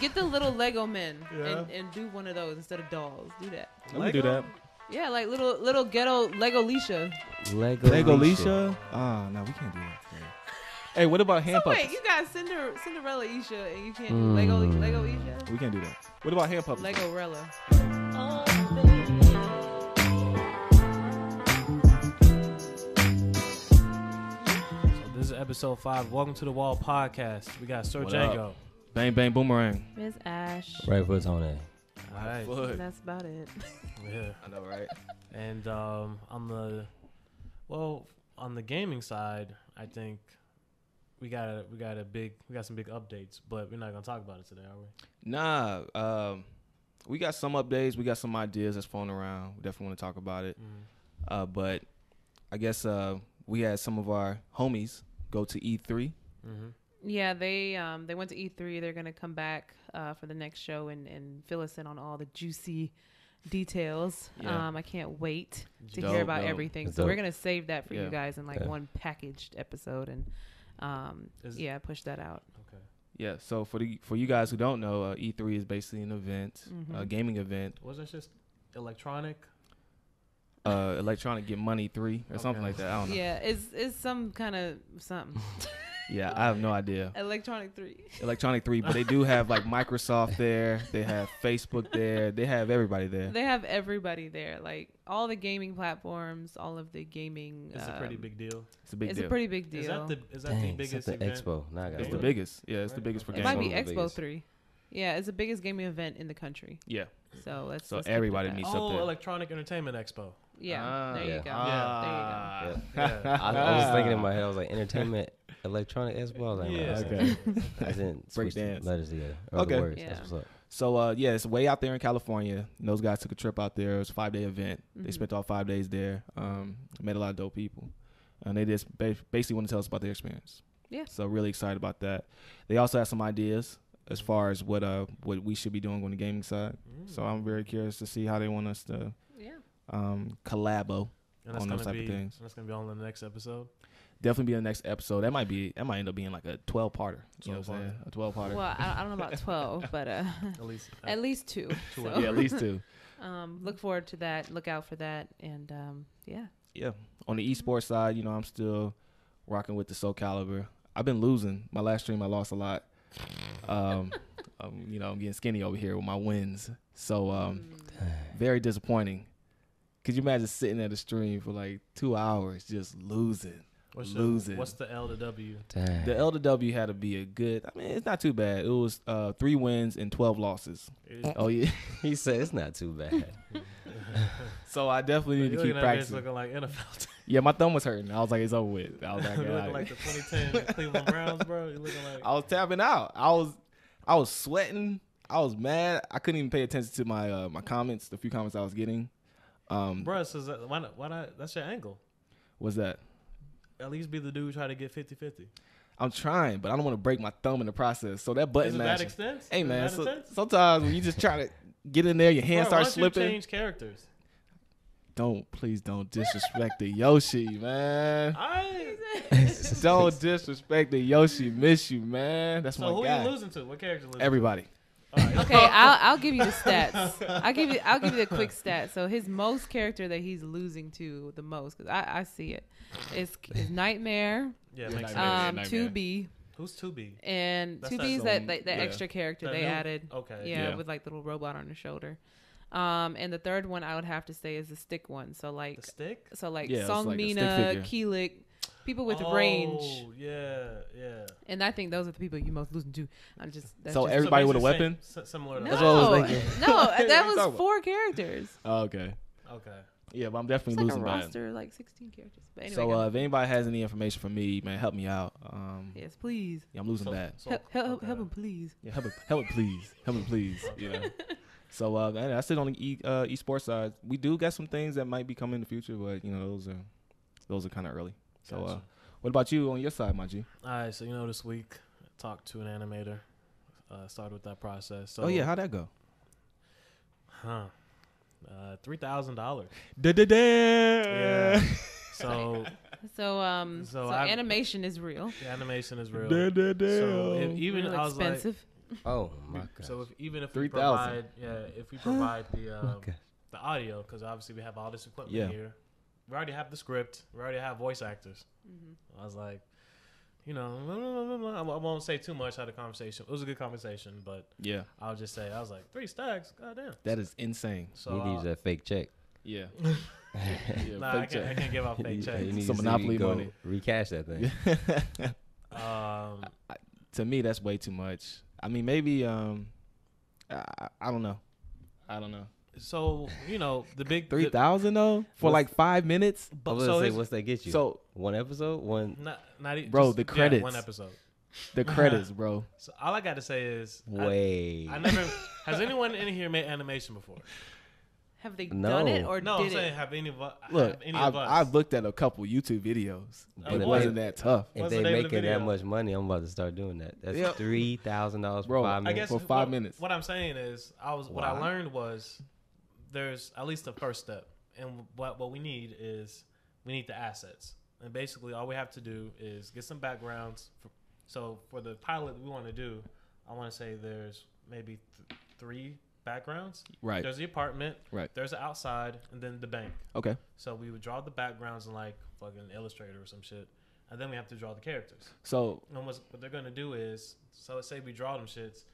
Get the little Lego men and do one of those instead of dolls. Do that. Let me do that. Yeah, like little ghetto Lego Leisha. Lego Leisha? No, we can't do that. Hey, what about hand puppets? Wait, you got Cinderella Isha and you can't do Lego Isha? We can't do that. What about hand puppets? Legorella. This is episode 5. Welcome to the Wall Podcast. We got Sir Django. Bang Bang Boomerang. Miss Ash. Right foot on it. All right. That's about it. Yeah, I know, right? And on the gaming side, I think we got some big updates, but we're not gonna talk about it today, are we? Nah. We got some updates. We got some ideas that's floating around. We definitely want to talk about it. Mm-hmm. But I guess we had some of our homies go to E3. Mm-hmm. Yeah, they went to E3. They're gonna come back for the next show and fill us in on all the juicy details. Yeah. I can't wait to Dope, hear about dope. everything. That's So we're dope. gonna save that for Yeah. you guys in like Yeah. one packaged episode and push that out. Okay. Yeah. So for you guys who don't know, E3 is basically an event, a gaming event. Wasn't it just electronic? Electronic Get Money 3 or something Okay. like that. I don't know. Yeah, it's some kind of something. Yeah, I have no idea. Electronic 3. Electronic 3, but they do have like Microsoft there. They have Facebook there. They have everybody there. They have everybody there, like all the gaming platforms, all of the gaming. It's a pretty big deal. It's a big It's deal. a pretty big deal. Is that the Dang, biggest something event? expo. Now I got It's it. the biggest. Yeah, it's the biggest for It gaming. might be One of the Expo biggest. 3. Yeah, it's the biggest gaming event in the country. Yeah. So let's So keep it everybody that. meets Oh, up there. Electronic Entertainment Expo. Yeah, there you yeah. go. Ah. Yeah. I was thinking in my head, I was like, entertainment, electronic expo. I was like, Yeah. Okay. I didn't switch the Breakdance. letters together. Or Okay. the words. Yeah. That's what's up. So, yeah, it's way out there in California. And those guys took a trip out there. It was a 5-day event. They spent all 5 days there. Met a lot of dope people. And they just basically want to tell us about their experience. Yeah. So really excited about that. They also have some ideas as far as what we should be doing on the gaming side. So I'm very curious to see how they want us to collabo And that's on those gonna type be of things. that's gonna be on the next episode. Definitely be in the next episode. That might end up being like a 12-parter. You know what I'm saying? A 12-parter. Well, I don't know about 12, but At least. at least 2. Two So, of Yeah, at least 2. look forward to that. Look out for that. And yeah. Yeah. On the eSports side, I'm still rocking with the Soul Calibur. I've been losing. My last stream, I lost a lot. I'm getting skinny over here with my wins. So very disappointing. Could you imagine sitting at a stream for like 2 hours just losing? What's the L to W? Dang. The L to W had to be a good. I mean, it's not too bad. It was 3 wins and 12 losses. Oh yeah. He said it's not too bad. So I definitely need to keep practicing. Looking like NFL. Yeah, my thumb was hurting. I was like, it's over with. I was like, You're "All looking right." like the 2010 Cleveland Browns, bro. You're looking like. I was tapping out. I was sweating. I was mad. I couldn't even pay attention to my my comments, the few comments I was getting. Bro, so why not? That's your angle. What's that? At least be the dude try to get 50-50. I'm trying, but I don't want to break my thumb in the process. So that button Is it that mashing. extent? Hey Is it man, that so, intense? sometimes when you just try to get in there, your hand Bro, starts once you slipping. change characters. Please don't disrespect the Yoshi, man. So Don't disrespect the Yoshi. Miss you, man. That's my who guy. you losing to? What character losing? Everybody. All right. Okay, I'll give you the stats. I'll give you the quick stats. So his most character that he's losing to the most, because I see it, is Nightmare, Yeah, makes sense. Nightmare. 2B, Who's 2B? and That's 2B is that that extra character That they new- added. Okay. Yeah, with like the little robot on the shoulder. And the third one I would have to say is the stick one. So The like stick? Yeah, it's Song like a stick Mina, figure. Keelik, people with range. Oh, yeah. And I think those are the people you most losing to. That's So just, everybody with a basically weapon? Similar to no, That's what I was thinking. no, What that you talking was about? 4 characters. Oh, okay. Okay. Yeah, but I'm It's definitely like a losing bad. roster, like 16 characters. But anyway, So go. if anybody has any information for me, man, help me out. Yes, please. Yeah, I'm losing bad. Help him, please. Yeah, help it, please. Help it, please. Yeah. So man, that's it on the eSports side. We do got some things that might be coming in the future, but those are kind of early. So Gotcha. what about you on your side, my G? All right, so this week I talked to an animator. Started with that process. So, Oh yeah, how'd that go? $3,000. Yeah. So So I've- animation is real. the animation is real. Da-da-da. So even Real I was expensive. Oh my god. So even if 3,000. we provide the Okay. the audio, because obviously we have all this equipment Yeah. here. We already have the script. We already have voice actors. Mm-hmm. I was like, I won't say too much out of the conversation. It was a good conversation, but Yeah, I'll just say I was like 3 stacks. Goddamn. that is insane. So He needs that fake check. Yeah. nah, I can't give out fake checks. You need Some to see Monopoly you go money. Recash that thing. To me, that's way too much. I mean, maybe I don't know. So the big 3,000 though for like 5 minutes, I was gonna say, what's that get you? so one episode, one. not Bro, just, the credits. one episode. the credits, bro. So all I got to say is, Way. I never. Has anyone in here made animation before? Have they No. done it or No, did I'm saying it? have any of us? Look, of us? I've looked at a couple YouTube videos, Oh, and it boy. wasn't that tough, If What's they the name of the making that video? much money, I'm about to start doing that. That's Yeah. $3,000 for Bro, 5 I minutes. guess for 5 minutes. What I'm saying is, what I Wow. learned was there's at least the first step, and what we need is we need the assets, and basically all we have to do is get some backgrounds. So for the pilot we want to do, I want to say there's maybe 3 backgrounds. right? There's the apartment, Right. there's the outside, and then the bank. Okay, So we would draw the backgrounds in like fucking Illustrator or some shit, and then we have to draw the characters. so And what they're gonna do is, so let's say we draw them shits.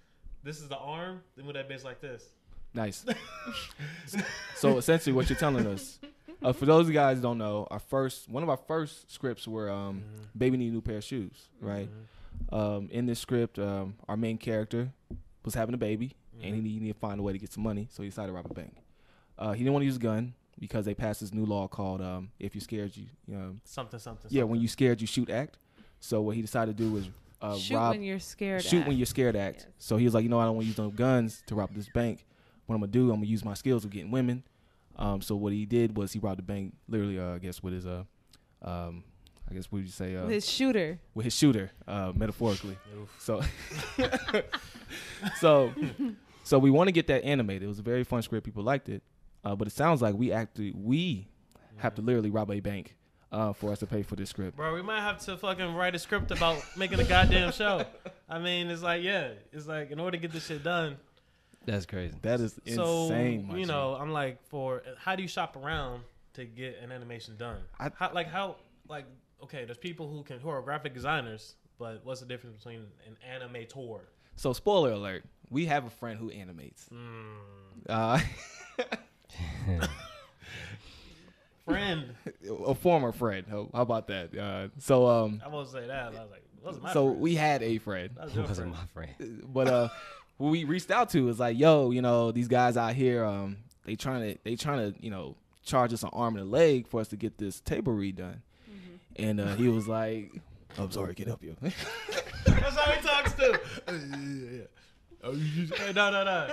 This is the arm. Then with that bitch like this. nice. So essentially, what you're telling us, for those of you guys who don't know, one of our first scripts were "Baby Need a New Pair of Shoes," right? In this script, our main character was having a baby, and he needed to find a way to get some money, so he decided to rob a bank. He didn't want to use a gun because they passed this new law called "If you're scared, Something. when you scared, you shoot act." So what he decided to do was Shoot rob. when you're scared. Shoot act. when you're scared act. Yes. So he was like, I don't want to use no guns to rob this bank. What I'm gonna do, I'm gonna use my skills of getting women. So what he did was he robbed the bank literally, I guess with his I guess what would you say With his shooter. with his shooter, metaphorically. Oof. So so we want to get that animated. It was a very fun script. People liked it. But it sounds like we have to literally rob a bank for us to pay for this script. Bro, we might have to fucking write a script about making a goddamn show. I mean, it's like in order to get this shit done. That's crazy. That is So insane. my G. I'm like, how do you shop around to get an animation done? Okay, there's people who are graphic designers, but what's the difference between an animator? So spoiler alert, we have a friend who animates. Friend. A former friend. How about that? I won't say that. I was like, wasn't my friend. we had a friend, That was It your wasn't friend. my friend. but who we reached out to was like, yo, these guys out here, they trying to charge us an arm and a leg for us to get this table redone. And he was like, I'm sorry, I can't help you. That's how he talks too. Hey, no.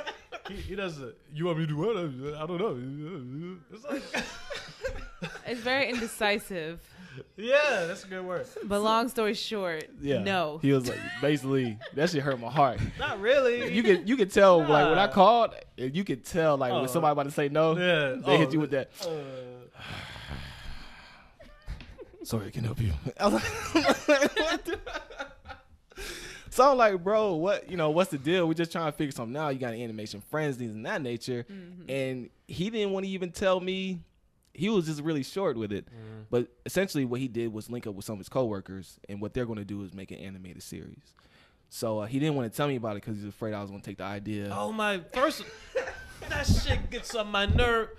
He doesn't. You want me to do what? I don't know. It's like, It's very indecisive. yeah, that's a good word. But long story short, Yeah. no. He was like, basically, that shit hurt my heart. Not really. You could tell like when I Nah. called, you could tell like when somebody about to say no, Yeah. they hit you with that. Uh, Sorry, I can help you. I was like, what? So I'm like, bro, what's the deal? We're just trying to figure something out. You got animation friends, things of that nature. And he didn't want to even tell me. He was just really short with it. But essentially what he did was link up with some of his coworkers, and what they're going to do is make an animated series. So he didn't want to tell me about it because he was afraid I was going to take the idea. Oh my! First, that shit gets on my nerve.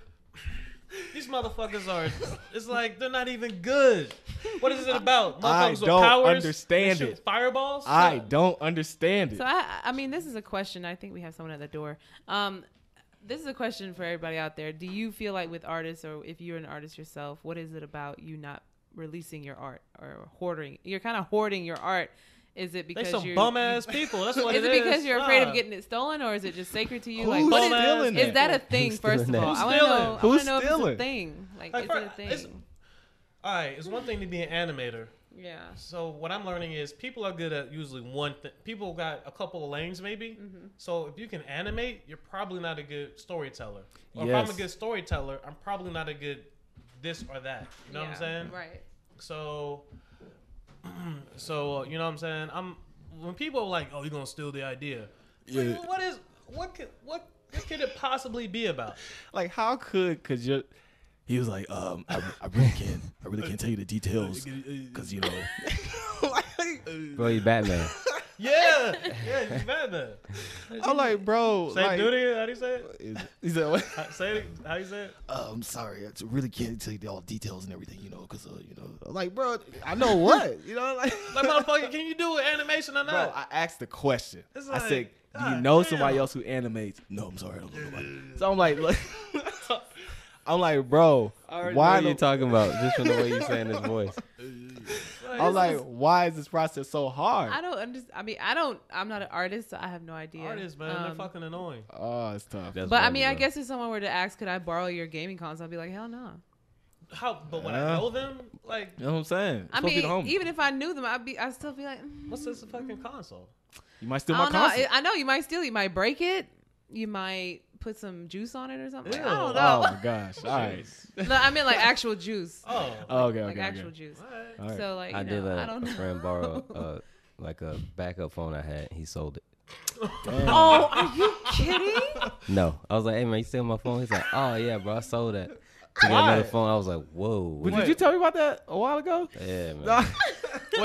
These motherfuckers are. It's like they're not even good. What is it about? I Motherfuckers with don't powers? understand They shoot it. Fireballs? I don't understand it. So I mean, this is a question. I think we have someone at the door. This is a question for everybody out there. Do you feel like with artists, or if you're an artist yourself, what is it about you not releasing your art or hoarding? You're kind of hoarding your art. Is it They because some you're bum ass people. That's what is it it is. because you're afraid Nah. of getting it stolen, or is it just sacred to you? Who's Like, what is, stealing is that a thing? Who's First of stealing all, that? I want to Who's know. stealing? I want Who's to know if it's stealing? a thing. Like, Like, is it a it's- thing? All right, it's one thing to be an animator. Yeah. So what I'm learning is people are good at usually one thing. People got a couple of lanes maybe. So if you can animate, you're probably not a good storyteller. Or if I'm Yes. a good storyteller, I'm probably not a good this or that. You know what I'm saying? Right. So you know what I'm saying? When people are like, "Oh, you're gonna steal the idea," Yeah. What could it possibly be about? Like, how could you? He was like, I really can't tell you the details, because you know. Bro, you Batman. Yeah, he's Batman. I'm like, bro. Say like, duty. How do you say it? He said, what? Say it. How you say it? I'm sorry, I really can't tell you all details and everything, you know, because you know, I'm like, bro, I know what, you know, like Motherfucker, can you do animation or bro, not? I asked the question. It's I like, said, do you God know damn. somebody else who animates? No, I'm sorry, I don't know nobody. So I'm like, look, I'm like, bro, Why why are you talking about just from the way you saying his voice? I'm like, why is this process so hard? I don't understand. I mean, I'm not an artist, so I have no idea. Artists, man, they're fucking annoying. Oh, it's tough. That's But I funny, mean, I bro. guess if someone were to ask, could I borrow your gaming console? I'd be like, hell no. How? But when I Yeah. know them, like, You know what I'm saying? I Supposed to be the mean, homie. even if I knew them, I'd still be like, what's this fucking console? You might steal I my don't know. console. I know you might steal. You might break it. You might put some juice on it or something. Like, I Ew. don't Oh know. my gosh! All right. No, I mean like actual juice. Oh, Okay. Like Okay. actual Okay. juice. alright. All right. So like, I you did know, I don't a know. friend borrow like a backup phone I had. He sold it. Damn. Oh, are you kidding? No, I was like, hey man, you steal my phone? He's like, oh yeah, bro, I sold that. To get Why? another phone, I was like, whoa. But Wait. did you tell me about that a while ago? Yeah, man. No.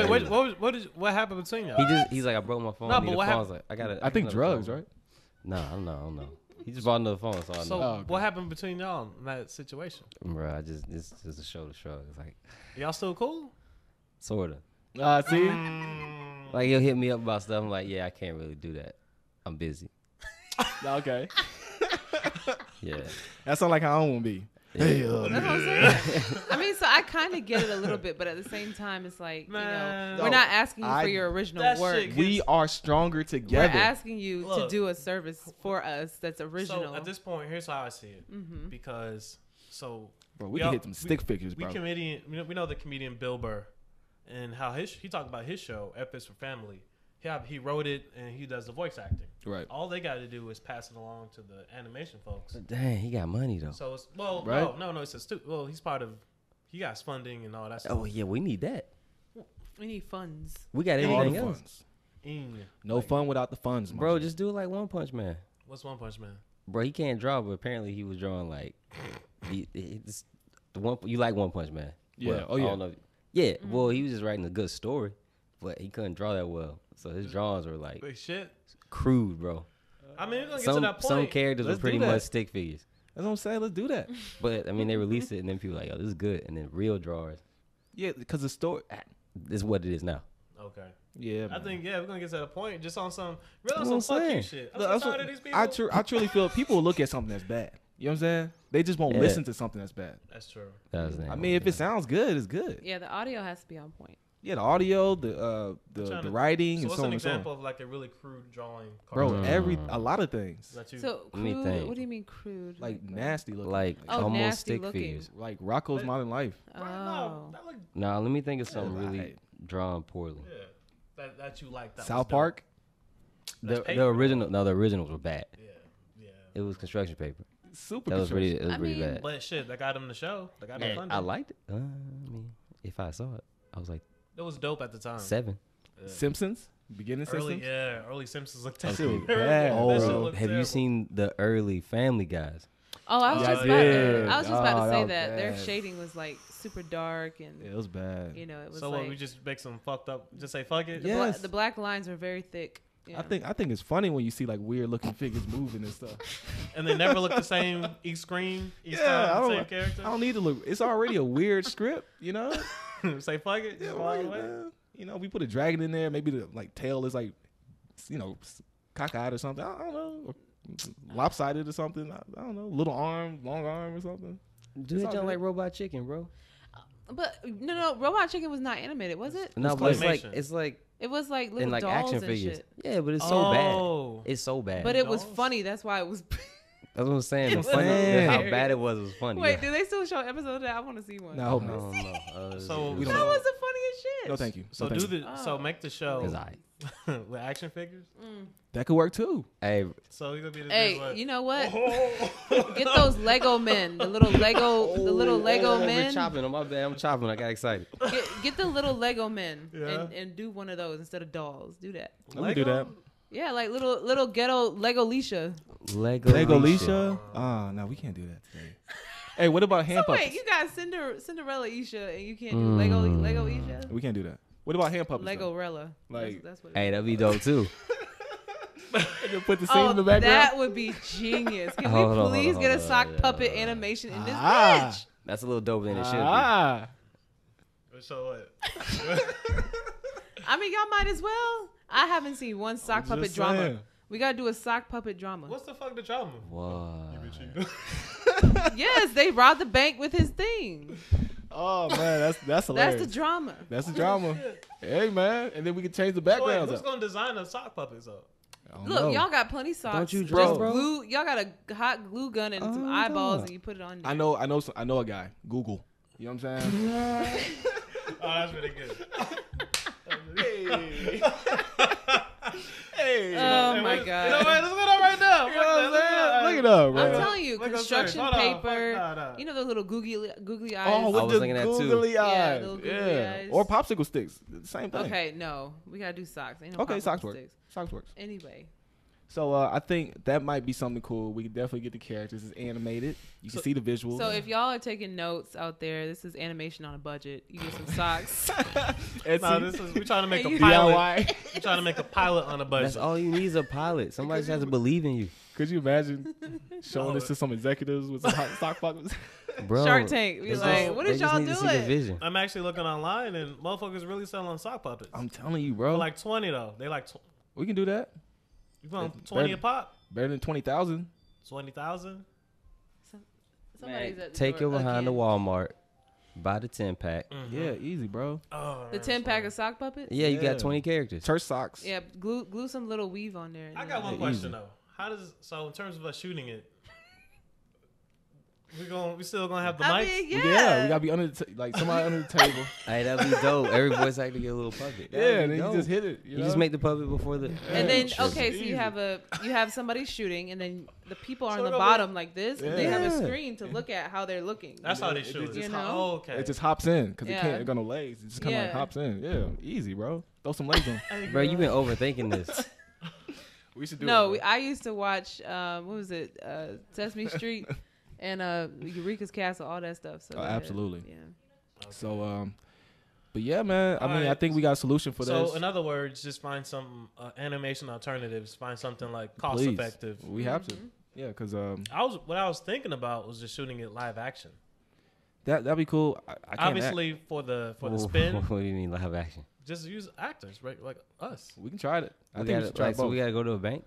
Wait, what happened between y'all? He's like, I broke my phone. No, I need but a what phone. I was like, I got it. I think drugs, right? No, I don't know. He just bought another phone, so I know. So Oh, okay. what happened between y'all in that situation? Bro, it's just a show to show. It's like, Y'all still cool? sorta. See, Like he'll hit me up about stuff. I'm like, yeah, I can't really do that. I'm busy. okay. Yeah. That sounds like how I want to be. Hey, That's what I'm saying. I mean, so I kind of get it a little bit, but at the same time, it's like, Man. we're not asking you I- for your original That work. shit we are stronger We're together. asking you to Look. do a service for us that's original. So at this point, here's how I see it. Mm-hmm. Because Bro, we we can all- hit them stick figures, bro. we know the comedian Bill Burr, and how he talked about his show Ethics for Family. He wrote it and he does the voice acting. Right. All they got to do is pass it along to the animation folks. Dang, he got money though. So it's Right. no, it's he's part of. He got funding and all that stuff. Oh yeah, we need that. We need funds. We got All the everything else. funds. No Like, fun without the funds, Bro, man. just do it like One Punch Man. What's One Punch Man? Bro, he can't draw, but apparently he was drawing like the one. You like One Punch Man? Yeah. Well, Oh, I yeah. don't know. Yeah. Well, he was just writing a good story, but he couldn't draw that well. So his drawings were like Wait, shit. crude, bro. I mean, we're gonna get to Some that point. some characters Let's were pretty do that. much stick figures, That's what I'm saying. Let's do that. but I mean they released it and then people were like, oh, this is good, and then real drawers, Yeah, because the story. this is what it is now. Okay. Yeah, I man. think we're gonna get to that point just on some That's some what I'm fuck you saying. shit. I'm Look, so that's tired what- of these people. I truly feel people will look at something that's bad. You know what I'm saying? They just won't Yeah. listen to something that's bad. That's true. That was the name I of mean, if it. it sounds good, it's good. Yeah, the audio has to be on point. Yeah, the audio, the trying to- writing, So and what's so on an and so on. example of like a really crude drawing? Bro, cartoon? a lot of things, That you, So Let me crude. think. What do you mean crude? like nasty looking, like Oh, almost nasty stick looking. figures. like Rocco's But- Modern Life. Oh. no, that look, Nah, let me think of something Yeah, really right. drawn poorly. yeah, that you like. That was South dope. Park. That's The paper, original, no, the originals were bad. Yeah. It was construction paper. Super. That was really, construction. it was I really mean, bad. But shit, that got him the show. That got him And funded. I liked it. I mean, if I saw it, I was like It was dope at the time. 7. Yeah. Simpsons. Beginning Early, Simpsons. early Simpsons looked That terrible. shit was bad, That bro. shit Oh, looked have you terrible. seen the early Family Guys? Oh, I was Yeah, just I about did. I was just about Oh, to that say was that their bad. shading was like super dark and It was bad. you know it was So like what? We just make some fucked up. Just say fuck it. Yeah. Yes. the black lines are very thick. You know? I think it's funny when you see like weird looking figures moving and stuff. And they never look the same each screen. Each Yeah, I time, don't- same character. I don't need to look. It's already a weird script, you know. Say fuck it. Yeah, Just like, walk away. man, you know, we put a dragon in there. Maybe the like tail is like, you know, cockeyed or something. I don't know, or lopsided or something. I don't know. Little arm, long arm or something. Do It's it all just good. like Robot Chicken, bro. But no, Robot Chicken was not animated, was it? No, but claymation. it's like It was like little in like dolls action and figures. shit. Yeah, but it's so bad. Oh. It's so bad. But it was Dolls? funny. That's why it was. That's what I'm saying. It The was funny, how hilarious. bad it was funny. Wait, do they still show episodes of that? I want to see one. No, I hope I not. don't know. So we That don't- was the funniest shit. No, thank you. So No, thank do you. the so make the show Cause I, with action figures. That could work too. hey, So you're gonna be the Hey, you know what? Get those Lego men, the little Lego We're men. chopping. On my bad, I'm chopping. I got excited. Get the little Lego men Yeah. and do one of those instead of dolls. Do that. Let me do that. Yeah, like little ghetto Lego Leisha. Lego Leisha? No, we can't do that today. Hey, what about hand So puppets? wait, you got Cinderella Isha and you can't do Lego Isha? We can't do that. What about hand puppets? Lego Rella. Like- that's what it Hey, is. that'd be dope too. Put the scene in the background. That would be genius. Can Hold we on, please hold get a on, sock yeah. puppet animation in this Ah. bitch? That's a little doper than it should be. Ah. So what? I mean, y'all might as well. I haven't seen one sock I'm puppet just drama. saying. We gotta do a sock puppet drama. What's the fuck the drama? What? Yes, they robbed the bank with his thing. Oh man, that's hilarious. That's the drama. That's the drama. Hey man, and then we can change the So wait, backgrounds who's up. gonna design the sock puppets up? I don't Look, know. y'all got plenty socks. Don't you Just draw, bro? glue. Y'all got a hot glue gun and some Oh, eyeballs, God. and you put it on there. I know a guy. Google. You know what I'm saying? Oh, that's really good. Hey. Oh my You know god. what? Let's get up right now. You know what I'm saying? Look it up, bro. I'm telling you, Look up construction first. Hold on. paper. Fuck, nah. You know those little googly eyes. Oh, I with was the thinking that too. googly Yeah, eyes. little googly Yeah. eyes. Or popsicle sticks. Same thing. Okay, no, we gotta do socks. Ain't no Okay, popsicle socks work. sticks. Socks works. Anyway, So I think that might be something cool. We can definitely get the characters. It's animated. You can see the visuals. so if y'all are taking notes out there, this is animation on a budget. You get some socks. No, this is we're trying to make And a you- pilot. DIY. We're trying to make a pilot on a budget. That's all you need is a pilot. Somebody just has to believe in you, Could you imagine showing No. this to some executives with some hot sock pockets? bro. Shark Tank. they Be just- like, what they is just y'all need to see the doing? vision. I'm actually looking online and motherfuckers really selling sock puppets. I'm telling you, For bro. like 20 though. They like We can do that. you want It's 20 better- a pop? Better than 20,000. 20,000? Somebody's at the Take door your behind the again. Walmart, buy the 10-pack. Yeah, easy, bro. Oh, The that's 10-pack funny. of sock puppets. Yeah, you Yeah. got 20 characters. Church socks. Yeah, glue some little weave on there. and I then- got one Yeah, question easy. though. How does so in terms of us shooting it? We still gonna have the I mics? mean, Yeah, we yeah. gotta be under the like somebody under the table. Hey, that'd be dope. Every voice actor get a little puppet. That'd Yeah, be and then dope. you just hit it. You just make the puppet before the. And then shit. okay, so Easy. you have somebody shooting, and then the people are So on the it'll be- bottom like this, and they have a Yeah. screen to look at how they're looking. That's how they It shoot. just- You It's know? oh, okay. It just hops in because Yeah. it can't got no legs. It just kind of like Yeah. hops in. Yeah, easy, bro. Throw some legs on. Hey, Bro, you girl. been overthinking this. We should do No, it. I used to watch what was it, Sesame Street and Eureka's Castle, all that stuff. So Oh, go ahead. absolutely. Yeah. So, but yeah, man. I mean, I Alright. think we got a solution for So this. in other words, just find some animation alternatives. Find something like cost Please. effective. We have Mm-hmm. to. Yeah, because What I was thinking about was just shooting it live action. that'd be cool. I can't act. Obviously for the spin, What do you mean live action? just use actors, right? Like us. We can try it. I We think we gotta, should try like, so both. we gotta go to a bank.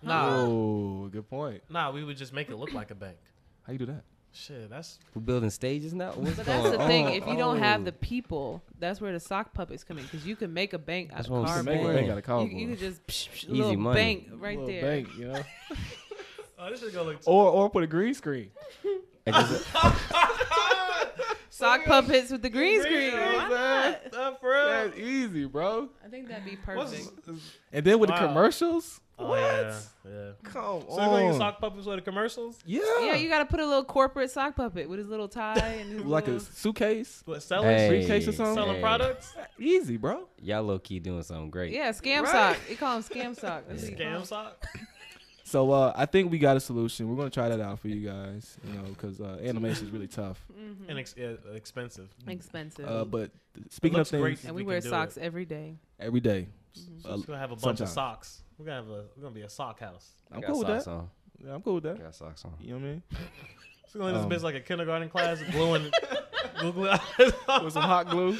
Nah, Oh, good point. we would just make it look like a bank. How you do that? Shit, that's We're building stages now. What's But that's the going thing. on? If you don't have oh. the people, that's where the sock puppets come in. Because you can make a bank out That's of what I'm Make saying. a cardboard. bank out of cardboard. You could just Easy little money. bank right Little there. bank, you know, oh, this is gonna look. or put a green screen. And just- Sock puppets with the green Green screen. screen, Why not? For real. That's easy, bro. I think that'd be What's- perfect. And then with Wow. the commercials, Oh, what? yeah. Come So you're gonna use on. sock puppets with the commercials? Yeah. Yeah, you got to put a little corporate sock puppet with his little tie and his like a little... suitcase. What, selling? Hey, briefcase or something? Selling hey. products? Easy, bro. Y'all low key doing something great. Yeah, scam Right. sock. They call them scam sock. That's what you call Scam 'em. sock? So I think we got a solution. We're gonna try that out for you guys. You know, because animation is really tough. Mhm. And expensive. Expensive. But speaking of looks things, great. and we we wear can do socks it. every day. every day. So we're gonna have a bunch sometimes. of socks. We're gonna be a sock house. I'm Got cool with socks that. on. Yeah, I'm cool with that. Got socks on. You know what I mean? So we're gonna this bitch like a kindergarten class, gluing Google With some hot glue,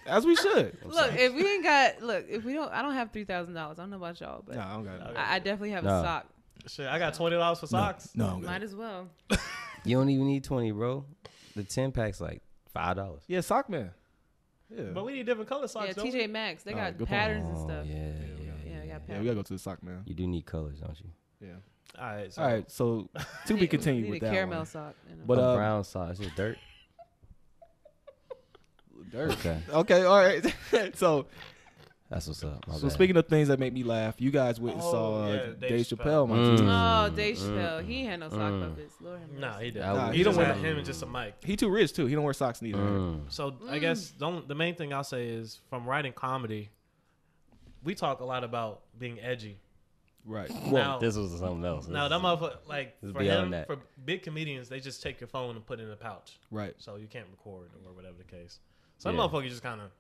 as we should. Look, if we ain't got, if we don't, I don't have $3,000. I don't know about y'all, but Nah, I don't got it. I definitely have Nah. a sock. Shit, I got $20 for socks. No, I don't got Might it. as well. You don't even need 20, bro. The 10-pack's like $5. Yeah, sock man. Yeah. But we need different color socks, Yeah, don't we? TJ Maxx. They got good point. patterns and Oh, stuff. yeah, Yeah, yeah, they got Yeah, we patterns. gotta go to the sock man. You do need colors, don't you? Yeah. All right. So All right. So to be continued Need with a that caramel one. sock. You know? But a brown sauce, just dirt. Dirt. Okay, Okay. All right. so that's what's up. My so bad. speaking of things that make me laugh, you guys went and Oh, saw yeah, Dave Dave Chappelle. My Mm. team. Oh, Dave Chappelle. He ain't had no sock puppets. Lord have mercy. nah, he did. Nah, He he don't don't wear wear- him and just a mic. He too rich too. He don't wear socks neither. So I guess the main thing I'll say is from writing comedy, we talk a lot about being edgy. Right. Now, This was something else. now that motherfucker, like It's for beyond him, that. for big comedians, they just take your phone and put it in a pouch, Right. so you can't record or whatever the case. Some Yeah. motherfuckers just kind of,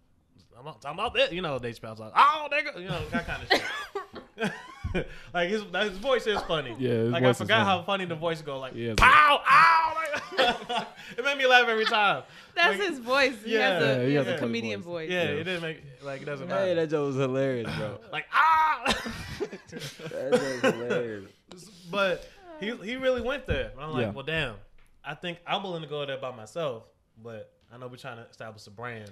I'm not talking about that, you know. They spell like, oh, nigga, you know, that kind of shit. Like his voice is funny. Yeah, his like voice I is forgot funny. how funny the voice go. Like, Yeah, pow, ow. Like, it made me laugh every time. That's Like, his voice. He Yeah, has a, he he has has a a funny comedian voice. voice. Yeah, it didn't make like it doesn't matter. Hey, that joke was hilarious, bro. Like ah. That joke was hilarious. But he really went there. And I'm like, Yeah. well, damn. I think I'm willing to go there by myself, but I know we're trying to establish a brand.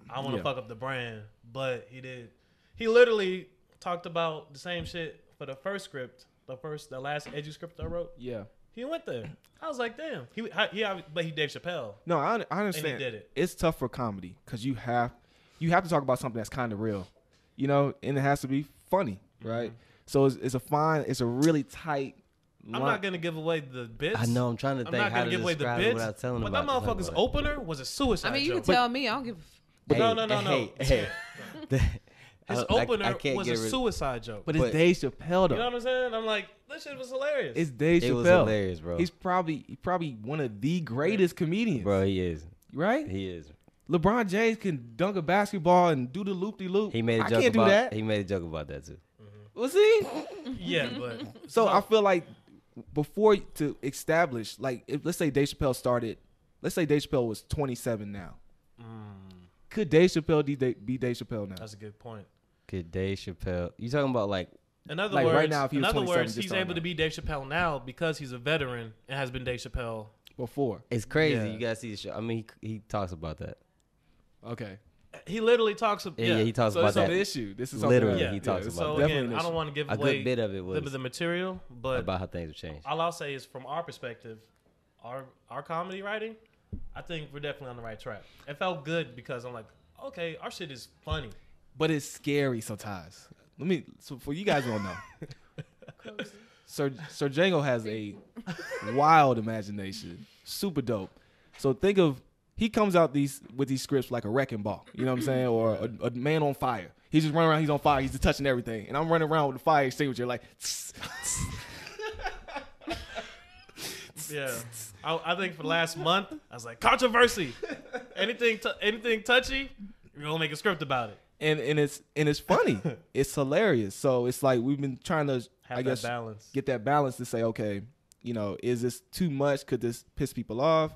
I want to Yeah. fuck up the brand, but he did. He literally talked about the same shit for the first script, the last edgy script I wrote. Yeah. He went there. I was like, damn. But he Dave Chappelle. No, I understand. did it. It's tough for comedy because you have to talk about something that's kind of real, you know, and it has to be funny, right? So it's a really tight. I'm not gonna give away the bits. I know. I'm trying to I'm think not how gonna to give away the describe it bits. without telling But about that it. motherfucker's opener was a suicide I mean, you joke. can tell me. I don't give. No. Hey, His I opener can't was a get rid- suicide joke. But it's But- Dave Chappelle though. You know what I'm saying? I'm like, this shit was hilarious. It's Dave It Chappelle. was hilarious, bro. He's probably one of the greatest comedians, Bro, he is. right? He is. LeBron James can dunk a basketball and do the loop de loop. He made a I joke can't about do that. He made a joke about that too. Was he? Yeah, but So I feel like before to establish, like, let's say Dave Chappelle was 27 now. Could Dave Chappelle be Dave Chappelle now? that's a good point. Could Dave Chappelle? You talking about like? In other Like, words, right now, if he was 27, just he's starting able out. to be Dave Chappelle now because he's a veteran and has been Dave Chappelle. Before. It's crazy. Yeah. You gotta see the show. I mean, he talks about that. Okay. He literally talks about Yeah, he talks So about this is that. the issue. This is something Literally, that- he talks it's about So that. definitely again, an I don't issue. want to give A away good bit of it was the material, but about how things have changed. all I'll say is from our perspective, our comedy writing, I think we're definitely on the right track. It felt good because I'm like, okay, our shit is funny. But it's scary sometimes. So for you guys who don't know, Sir Django has a wild imagination, super dope. So think of he comes out with these scripts like a wrecking ball, you know what I'm saying, or a man on fire. He's just running around, he's on fire, he's just touching everything, and I'm running around with the fire extinguisher like. Yeah, I think for the last month, I was like, controversy. Anything touchy, we're gonna make a script about it. And it's funny, it's hilarious. So it's like we've been trying to, Have I that guess, balance. get that balance to say, okay, you know, is this too much? Could this piss people off?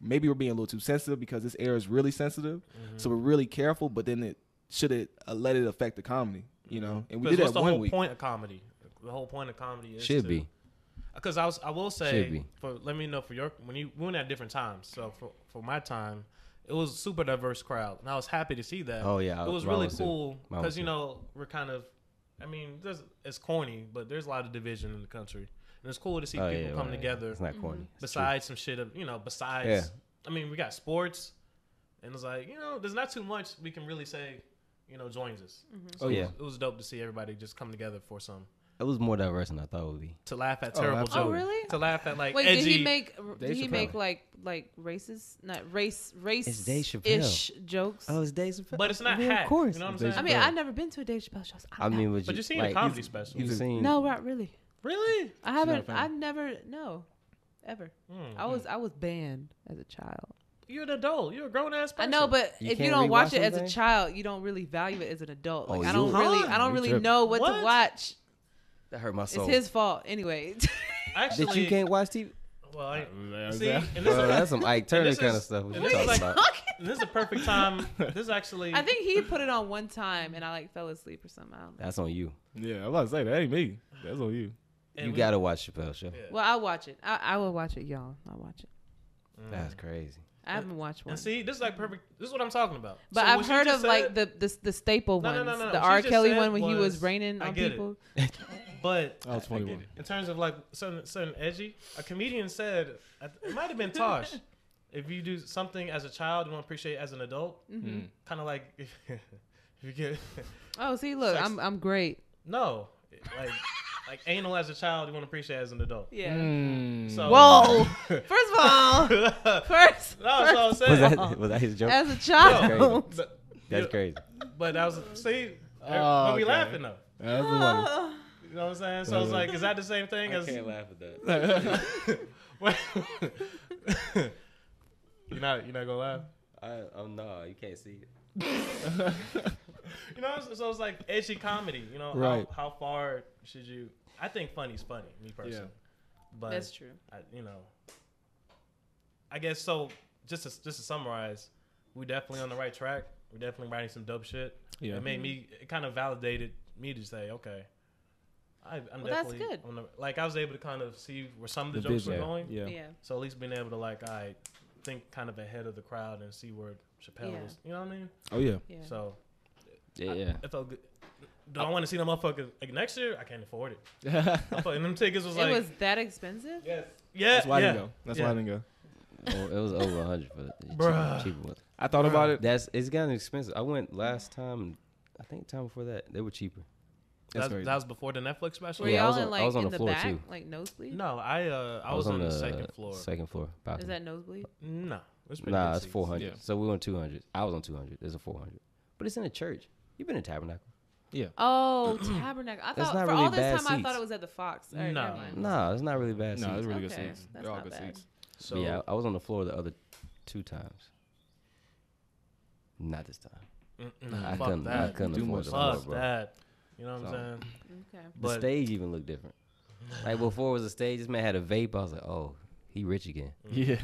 Maybe we're being a little too sensitive because this era is really sensitive. So we're really careful, but then let it affect the comedy, you know? And we did What's that the 1 whole week. point of comedy? The whole point of comedy is Should be. Because I will Should say, be. let me know for your we went at different times. So for my time, it was a super diverse crowd, and I was happy to see that. Oh, yeah, it was mine really was too. cool Mine because was you too. know we're kind of, I mean, it's corny, but there's a lot of division in the country, and it's cool to see Oh, people yeah, come right. together. It's not corny. It's Besides some shit of besides, Yeah. I mean, we got sports, and it's like there's not too much we can really say, joins us. So Oh, yeah. it was dope to see everybody just come together for some. It was more diverse than I thought it would be. To laugh at Oh, terrible absolutely. jokes. Oh, really? To laugh at like Wait, edgy. did he make? Dave Did he Chappelle. make like racist, not race It's Dave Chappelle. ish jokes? Oh, it's Dave Chappelle. But it's not Yeah, hack. Of course. You know what I'm It's saying? Dave I mean, Chappelle. I've never been to a Dave Chappelle show. I mean, But you've seen a comedy special. You've seen. No, not really. Really? I not a haven't. fan. I've never. No, ever. I was banned as a child. You're an adult. You're a grown ass I person. know, but You if you can't don't watch rewatch it as a something? child, you don't really value it as an adult. Like Oh, I don't you- really, Huh? I don't You really tripping. know what What? to watch. That hurt my soul. It's his fault anyway. actually, That you can't watch TV. Well, Yeah, see, yeah. and this, Bro, that's some Ike Turner this kind is- of stuff. What and you this is talking like- about? and this is a perfect time. This is actually. I think he put it on one time, and I like fell asleep or something. I don't know. That's on you. Yeah, I'm about to say that ain't me. That's on you. and You we- gotta watch Chappelle show. Yeah. Well, I'll watch it. I will watch it, y'all. I'll watch it. That's crazy. I haven't watched one. And see, this is like perfect. This is what I'm talking about. But So I've what she heard just of said- like the staple No, no, ones. no, no. The What R. she just Kelly said one when he was was- raining I on get it. people. But I was 21. in terms of like certain edgy, a comedian said it might have been Tosh. If you do something as a child, you won't appreciate it as an adult. Kind of like if you get Oh, see, look, Sex- I'm great. no, like anal as a child, you won't appreciate it as an adult. Yeah. So Whoa. First of all, first no, that's what I'm Was saying. that his joke? as a That's child. crazy. But, That's crazy. but that was see, Oh, when we okay. laughing though. That's the one. You know what I'm saying? So it's like, is that the same thing I as? can't laugh at that. You're not gonna laugh. I'm no, you can't see it. You know, so it's like edgy comedy. You know, Right. how far should you? I think funny's funny, me personally. Yeah. But That's true. I guess so. Just to summarize, we definitely on the right track. We're definitely writing some dope shit. Yeah. It kind of validated me to say, okay, I'm that's definitely good. I was able to kind of see where some of the jokes were going. Yeah. Yeah. So at least being able to think kind of ahead of the crowd and see where Chappelle Yeah. was. You know what I mean? Oh yeah. Yeah. So Yeah. it felt good. Do I want to see them motherfuckers next year? I can't afford it. That's And them tickets was It like, was that expensive? yes, yeah, why I yeah. didn't go. That's why I didn't go. Oh, it was over 100 for the Bruh. cheaper one. I thought about it. It's gotten expensive. I went last time. I think the time before that they were cheaper. That's crazy. That was before the Netflix special. Were Yeah, I y'all was in I was on in the the floor, back, too. like nosebleed? No, I was on the second floor. Second floor. Is Balcony. that nosebleed? No, it's pretty Nah, good it's seats. 400. Yeah. So we went 200. I was on 200. There's a 400, but it's in a church. You've been in Tabernacle? Yeah. Oh, Tabernacle. I That's thought not for really all this bad time I thought seats. it was at the Fox. All right, No. never mind. No, it's not really bad. No, seats. it's really good Okay, seats. that's They're all not good bad. seats. So But yeah, I was on the floor the other 2 times. Not this time. I fuck couldn't. I that. couldn't Too afford much the floor, Fuck bro. that. You know what So- I'm saying? Okay. The But stage even looked different. Like before it was a stage, this man had a vape. I was like, oh, he rich again. Yeah.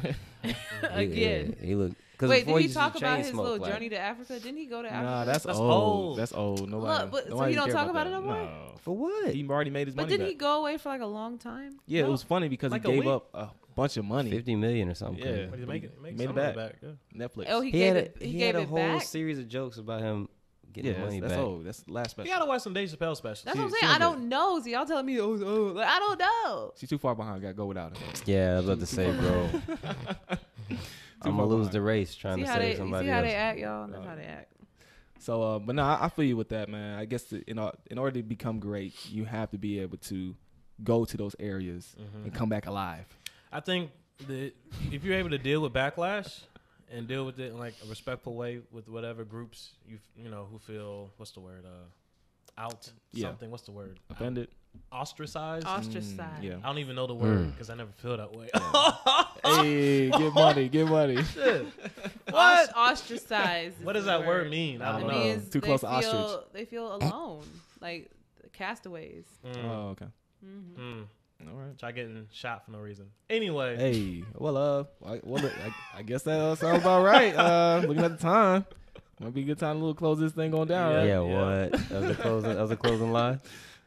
Again. He looked. Cause Wait, before did he used to talk about chain his smoke, little like- journey to Africa? Didn't he go to Africa? Nah, that's That's old. old. That's old. Nobody. Look, but- so nobody you don't care talk about it no more? No. For what? He already made his But money didn't back. he go away for like a long time? Yeah, No. it was funny because Like he a gave week. up a bunch of money. 50 million or something. Yeah. crazy. But he's But making he make made it some back. of Yeah. Netflix. Oh, he He gave had it. a, He he gave had a it whole back. series of jokes about him getting yeah, money that's back. old. That's the last You special. gotta watch some Dave Chappelle specials. That's what I'm She saying. I don't don't know. So y'all telling me, like, I don't know. She's too far behind. Got to go without her. Yeah, I was about to say, bro. I'm gonna lose the race trying See to how they save somebody see how else. they act, y'all. That's how they act. So, but no, I feel you with that, man. I guess in order to become great, you have to be able to go to those areas and come back alive. I think that if you're able to deal with backlash and deal with it in like a respectful way with whatever groups you know who feel what's the word out Yeah. something what's the word Offended? ostracized. Ostracized. Yeah. I don't even know the word because I never feel that way. Hey, get money, get money. Shit. What? Ostracized. What does the that word mean? I I don't It don't know. means Too they close to feel, ostrich. They feel alone, like castaways. Oh, okay. Mm. All right. Try getting shot for no reason. Anyway, Hey, I guess that sounds about right. Looking at the time, might be a good time to close this thing on down. Right? Yeah, what? That was a closing line.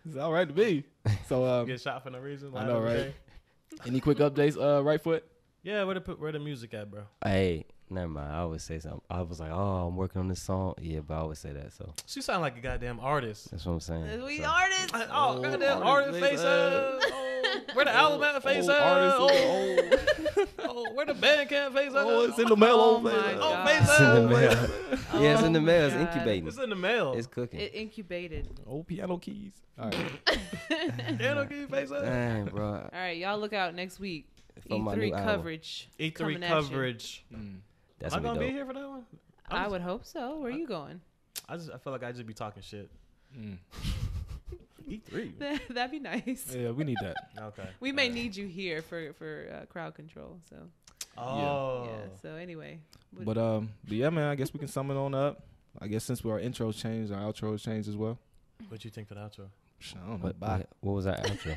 It's all right to be. So, get shot for no reason. I line know, of the right? day. any quick updates? Right foot. Yeah, where the music at, bro? Hey, never mind. I always say something. I was like, oh, I'm working on this song. Yeah, but I always say that. So She sound like a goddamn artist. that's what I'm saying. We So, artists. Oh, goddamn artist artist face face where the album at face Old artist, Oh, where the Bandcamp face Oh, it's in the mail. Oh old my face. God. face It's in the up. mail. Yeah, it's in the Oh mail. my It's God. incubating. It's in the mail. It's cooking. It incubated. Old piano keys. All right. Piano key face up. Dang, bro. All right, y'all look out next week. For my new E3 album. coverage. E3 coming at you. coverage. That's Am I gonna gonna be be dope. here for that one? I would hope so. Where are you going? I feel like I just be talking shit. E3. That'd be nice. Yeah, we need that. Okay. We may need you here for crowd control. So Oh. yeah. So anyway, But yeah, man. I guess we can sum it on up. I guess since our intros changed, our outros changed as well. What you think for the outro? I don't know. What, Bye. what was that outro?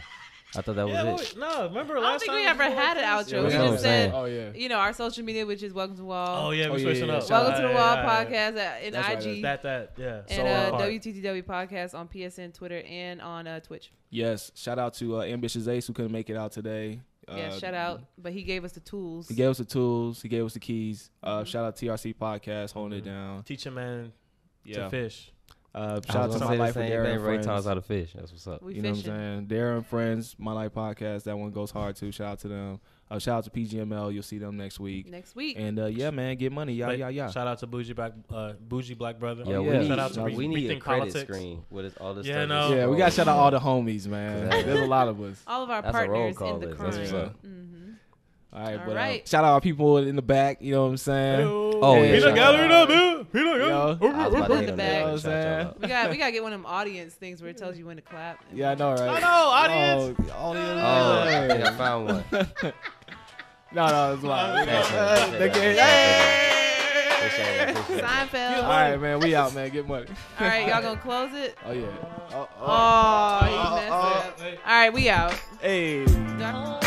I thought that was it. No, remember I don't last think time? we ever had an outro. Yeah, we that's what I'm just said, saying. Oh yeah. you know, our social media, which is Welcome to Wall. Oh yeah, Oh, we yeah, switching yeah, up. shout Welcome to the Wall podcast in That's right, IG That yeah. and So WTTW podcast on PSN, Twitter, and on Twitch. Yes. Shout out to Ambitious Ace who couldn't make it out today. Yeah, shout out. But he gave us the tools. He gave us the tools. He gave us the keys. Shout out TRC podcast holding it down. teach a man Yeah. to fish. Shout out to My Life with Darren and Ray Friends. taught us how to fish. That's what's up. We You know fishing. what I'm saying? Darren and Friends, My Life podcast. That one goes hard too. Shout out to them. Shout out to PGML. You'll see them next week. Next week. And yeah, man, get money. But Yeah. Shout out to Bougie Black Brother. Yeah, yeah. we Shout out to need, we need a Rethink credit Politics. screen with all this Yeah, stuff. no. Yeah, we got to shout out all the homies, man. Yeah. There's a lot of us. All of our That's a roll partners call in the list. crime. That's what's up. Mm-hmm. All right, All but right. shout out our people in the back. You know what I'm saying? Hello. Oh, yeah, Peanut shout gallery out. up, man. Peanut Yo. gallery. I was about to In hit the on back. that. You know what I'm Shout y'all saying? out. We gotta get one of them audience things where it tells you when to clap. Yeah, I know, right? I know, audience. Oh, audience. Oh, I think I found one. No, it's live. Thanks, man. They can't- Appreciate it. Appreciate it. Seinfeld. All right, man. We out, man. Get money. All right, y'all gonna close it? Oh, yeah. Oh, he messed it up. Hey. All right, we out. Hey. Doc-